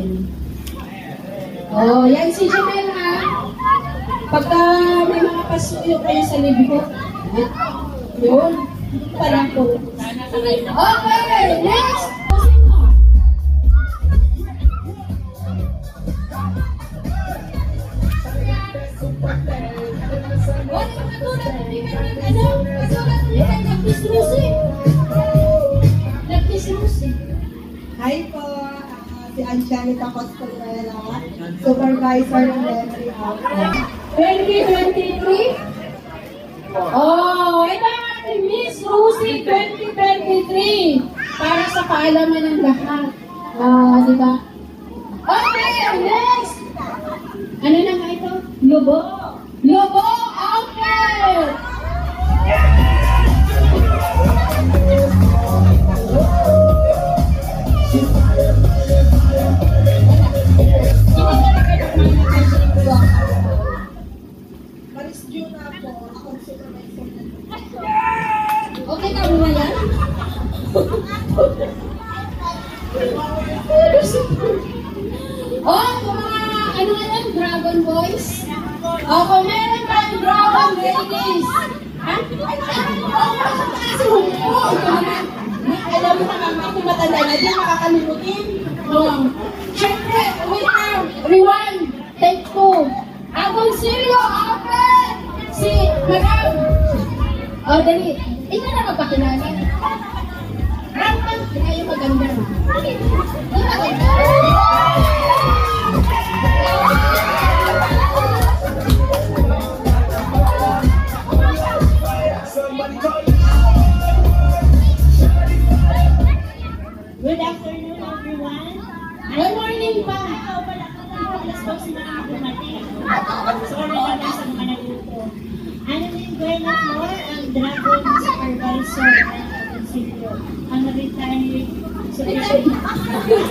natin. Oh, yan si Jamel ha. Pagka may mga pasuyo kayo sa libro, yun, parang po. Okay, next! Hi po, si Angelita Coscolera, Supervisor ng Memory Outlet. 2023? Oh, ito ang ating Miss Lucy 2023 para sa kaalaman ng lahat. Di ba? Okay, next! Ano na nga ito? Lobo? Lobo outfit! Maris Juna po, akong supervisor ng Okay ka mo yan? Oh, kung mga ano nga yan, Dragon Boys? O kung meron tayong Dragon Ladies? Ha? Alam mo naman, kung matanda na din, makakalimutin. Siyempre, wait now, rewind, take 2. Agoncillo, Alfred! Si Madam! O, dali. Ito na magpakilala. Rampan, kaya maganda. Good afternoon, everyone. Good morning pa. Alas po si mga dumating. Sorry naman sa mga naguto. Ano yung Buena Flor, ang Dragon Supervisor ng Agoncillo, ang retired supervisor.